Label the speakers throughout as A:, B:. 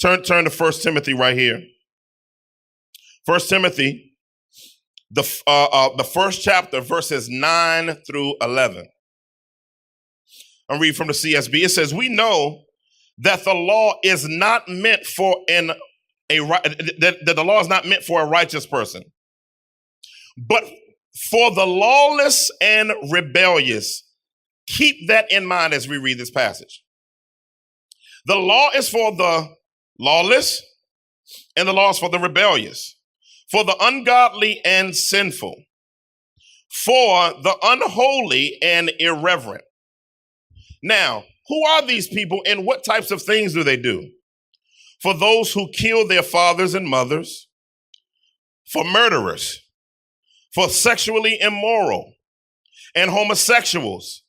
A: Turn to 1 Timothy right here. 1 Timothy, the first chapter, verses 9 through 11. I'm reading from the CSB. It says, "We know that the law is not meant for that the law is not meant for a righteous person, but for the lawless and rebellious." Keep that in mind as we read this passage. The law is for the lawless, and the law is for the rebellious, for the ungodly and sinful, for the unholy and irreverent. Now, who are these people and what types of things do they do? For those who kill their fathers and mothers, for murderers, for sexually immoral and homosexuals,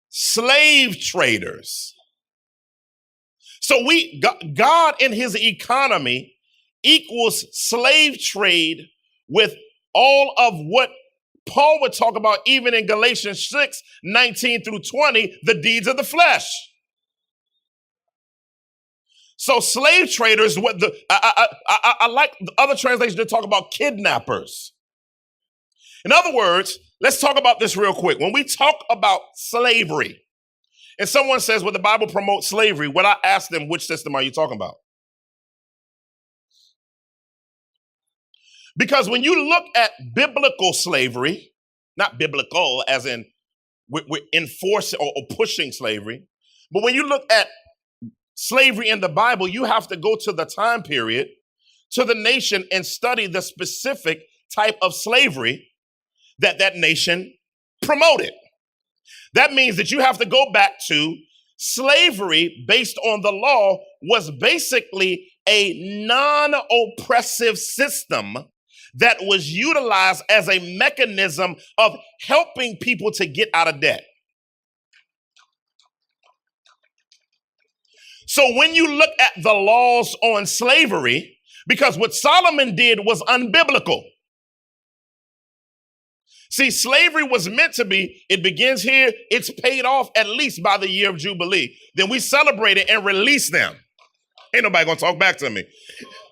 A: slave traders. So God in his economy equals slave trade with all of what Paul would talk about even in Galatians 6, 19 through 20, the deeds of the flesh. So slave traders, I like other translations to talk about kidnappers. In other words, let's talk about this real quick. When we talk about slavery, and someone says, well, the Bible promotes slavery, when I ask them, which system are you talking about? Because when you look at biblical slavery, not biblical as in we're enforcing or pushing slavery, but when you look at slavery in the Bible, you have to go to the time period, to the nation, and study the specific type of slavery that nation promoted. That means that you have to go back to slavery based on the law was basically a non-oppressive system that was utilized as a mechanism of helping people to get out of debt. So when you look at the laws on slavery, because what Solomon did was unbiblical. See, slavery was meant to be, it begins here, it's paid off at least by the year of Jubilee. Then we celebrate it and release them. Ain't nobody gonna talk back to me.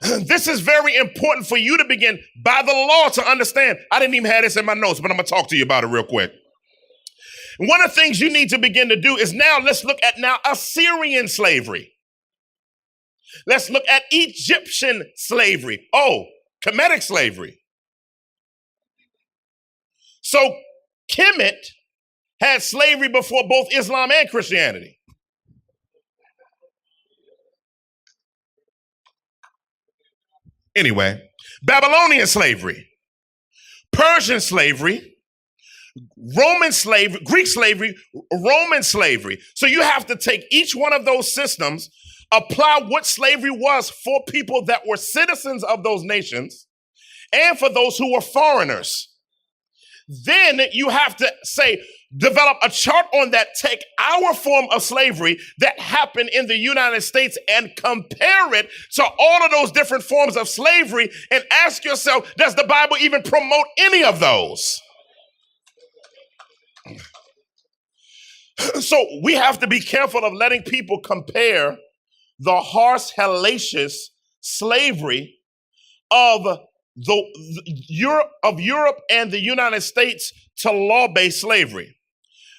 A: This is very important for you to begin by the law to understand. I didn't even have this in my notes, but I'm gonna talk to you about it real quick. One of the things you need to begin to do is now, let's look at now Assyrian slavery. Let's look at Egyptian slavery. Kemetic slavery. So Kemet had slavery before both Islam and Christianity. Anyway, Babylonian slavery, Persian slavery, Roman slavery, Greek slavery, Roman slavery. So you have to take each one of those systems, apply what slavery was for people that were citizens of those nations and for those who were foreigners. Then you have to say, develop a chart on that, take our form of slavery that happened in the United States and compare it to all of those different forms of slavery and ask yourself, does the Bible even promote any of those? So we have to be careful of letting people compare the harsh, hellacious slavery of Europe and the United States to law-based slavery.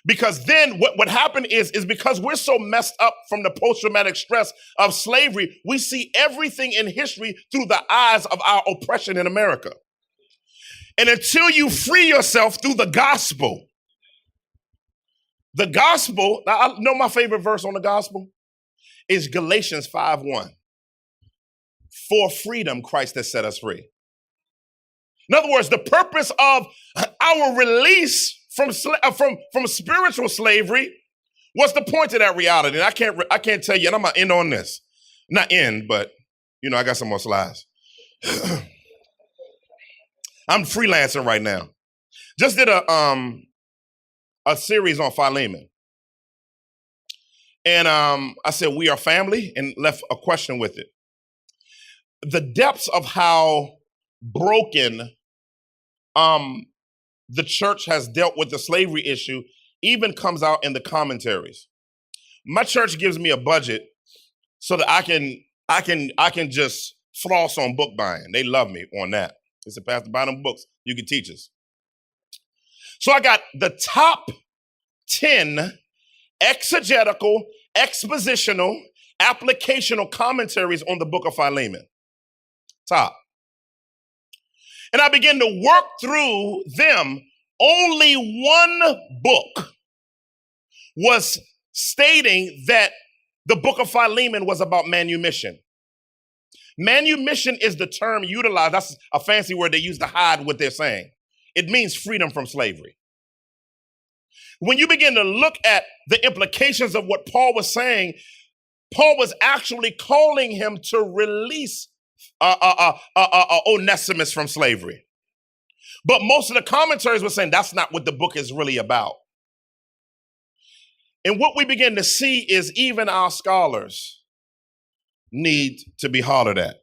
A: Because then what happened is because we're so messed up from the post-traumatic stress of slavery, we see everything in history through the eyes of our oppression in America. And until you free yourself through the gospel, now I know my favorite verse on the gospel is Galatians 5:1. For freedom, Christ has set us free. In other words, the purpose of our release from spiritual slavery was to point to that reality. And I can't tell you, and I'm gonna end on this. Not end, but I got some more slides. I'm freelancing right now. Just did a series on Philemon. And I said, we are family, and left a question with it. The depths of how broken the church has dealt with the slavery issue even comes out in the commentaries. My church gives me a budget so that I can just floss on book buying. They love me on that. They said, Pastor, buy them books. You can teach us. So I got the top 10 exegetical, expositional, applicational commentaries on the book of Philemon. Top. And I began to work through them. Only one book was stating that the book of Philemon was about manumission. Manumission is the term utilized. That's a fancy word they use to hide what they're saying. It means freedom from slavery. When you begin to look at the implications of what Paul was saying, Paul was actually calling him to release Onesimus from slavery. But most of the commentaries were saying that's not what the book is really about. And what we begin to see is even our scholars need to be hollered at.